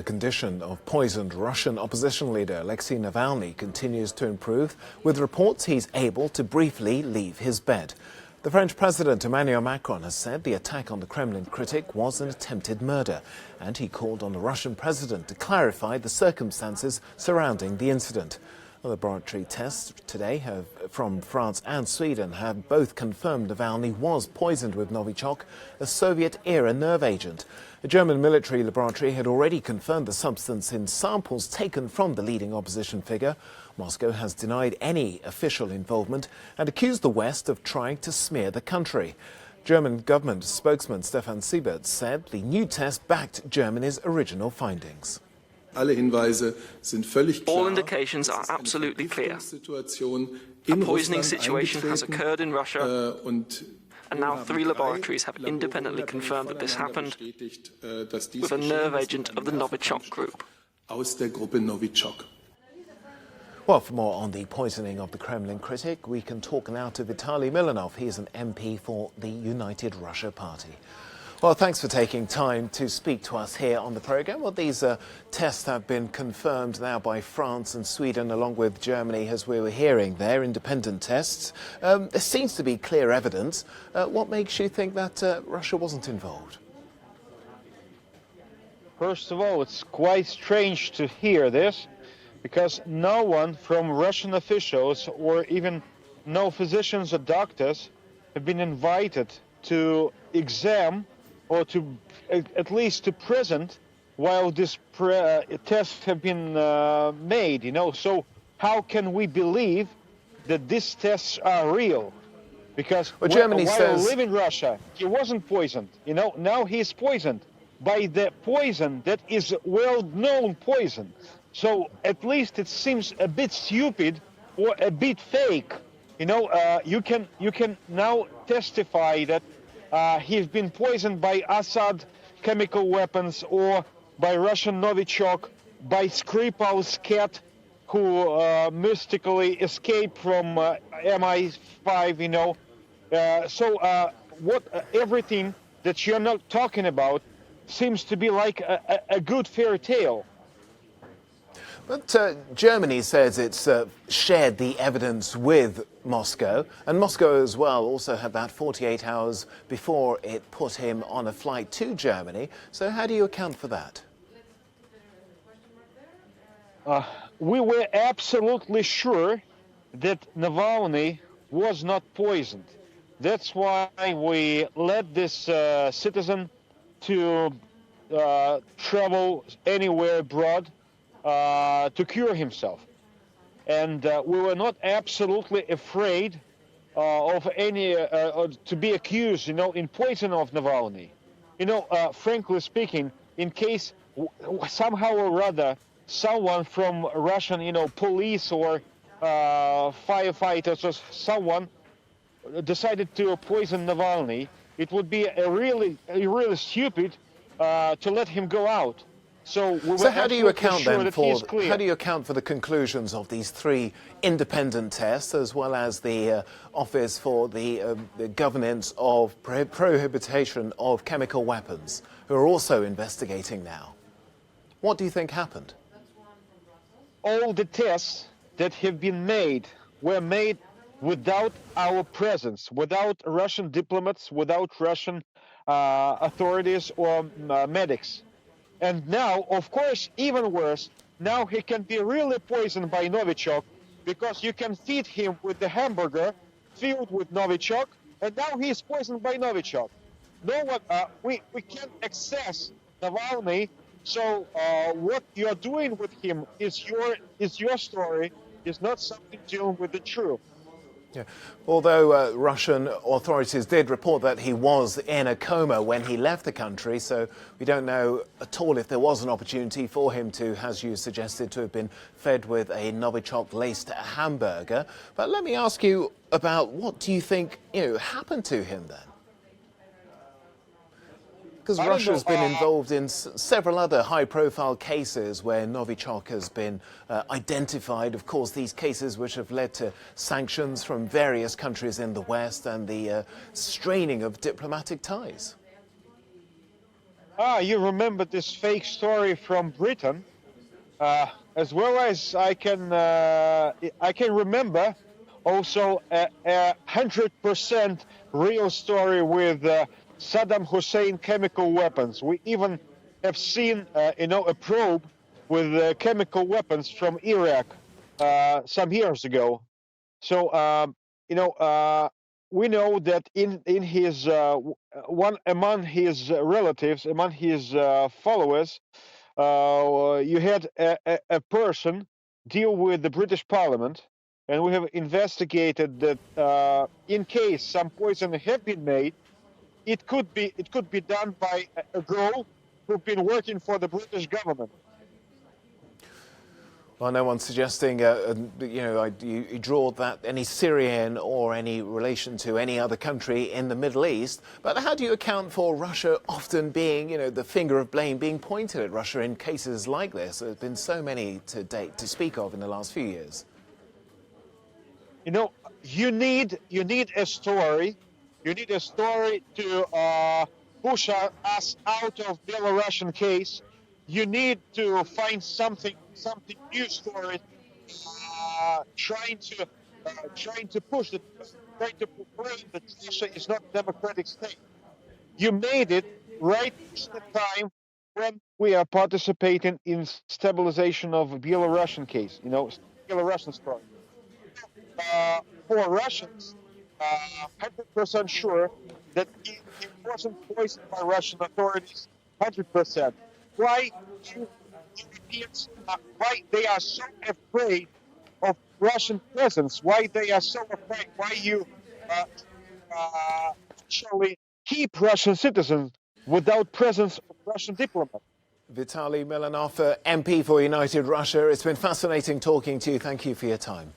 The condition of poisoned Russian opposition leader Alexei Navalny continues to improve, with reports he's able to briefly leave his bed. The French President Emmanuel Macron has said the attack on the Kremlin critic was an attempted murder, and he called on the Russian president to clarify the circumstances surrounding the incident. Laboratory tests today from France and Sweden have both confirmed Navalny was poisoned with Novichok, a Soviet-era nerve agent. A German military laboratory had already confirmed the substance in samples taken from the leading opposition figure. Moscow has denied any official involvement and accused the West of trying to smear the country. German government spokesman Stefan Siebert said the new test backed Germany's original findings. All indications are absolutely clear. A poisoning situation has occurred in Russia, and now 3 laboratories have independently confirmed that this happened with a nerve agent of the Novichok group. Well, for more on the poisoning of the Kremlin critic, we can talk now to Vitaly Milanov. He is an MP for the United Russia Party. Well, thanks for taking time to speak to us here on the programme. Well, these tests have been confirmed now by France and Sweden, along with Germany, as we were hearing there, independent tests. There seems to be clear evidence. What makes you think that Russia wasn't involved? First of all, it's quite strange to hear this, because no one from Russian officials or even no physicians or doctors have been invited to examine or to at least to present while this tests have been made, So how can we believe that these tests are real? Because Germany while he lived in Russia, he wasn't poisoned. Now he's poisoned by the poison that is well-known poison. So at least it seems a bit stupid or a bit fake. You can now testify that he's been poisoned by Assad chemical weapons or by Russian Novichok, by Skripal's cat who mystically escaped from MI5, everything that you're not talking about seems to be like a good fairy tale. But Germany says it's shared the evidence with Moscow, and Moscow as well also had that 48 hours before it put him on a flight to Germany. So how do you account for that? We were absolutely sure that Navalny was not poisoned. That's why we let this citizen to travel anywhere abroad to cure himself. And we were not absolutely afraid of any to be accused, in poison of Navalny. Frankly speaking, in case somehow or other someone from Russian, police or firefighters or someone decided to poison Navalny, it would be really stupid to let him go out. So how do you account then how do you account for the conclusions of these 3 independent tests, as well as the Office for the Governance of Prohibition of Chemical Weapons, who are also investigating now? What do you think happened? All the tests that have been made were made without our presence, without Russian diplomats, without Russian authorities or medics. And now, of course, even worse, now he can be really poisoned by Novichok, because you can feed him with the hamburger filled with Novichok, and now he is poisoned by Novichok. No one, we can't access Navalny, so what you are doing with him is your story, is not something dealing with the truth. Yeah. Although Russian authorities did report that he was in a coma when he left the country, so we don't know at all if there was an opportunity for him to, as you suggested, to have been fed with a Novichok-laced hamburger. But let me ask you about what do you think happened to him then? Because Russia has been involved in several other high-profile cases where Novichok has been identified. Of course, these cases which have led to sanctions from various countries in the West and the straining of diplomatic ties. You remember this fake story from Britain, as well as I can remember also a 100% real story with Saddam Hussein chemical weapons. We even have seen, a probe with chemical weapons from Iraq some years ago. So, we know that in his one among his relatives, among his followers, you had a person deal with the British Parliament, and we have investigated that in case some poison have been made, it could be done by a girl who've been working for the British government. Well, no one's suggesting, you draw that any Syrian or any relation to any other country in the Middle East. But how do you account for Russia often being, the finger of blame being pointed at Russia in cases like this? There's been so many to date to speak of in the last few years. You need a story. You need a story to push us out of Belarusian case. You need to find something new story, trying to push it, trying to proclaim that Russia is not a democratic state. You made it right at the time when we are participating in stabilization of Belarusian case. Belarusian story. For Russians, 100% sure that it wasn't poisoned by Russian authorities. 100%. Why do Europeans? Why they are so afraid of Russian presence? Why they are so afraid? Why you actually keep Russian citizens without presence of Russian diplomats? Vitaly Milanov, MP for United Russia. It's been fascinating talking to you. Thank you for your time.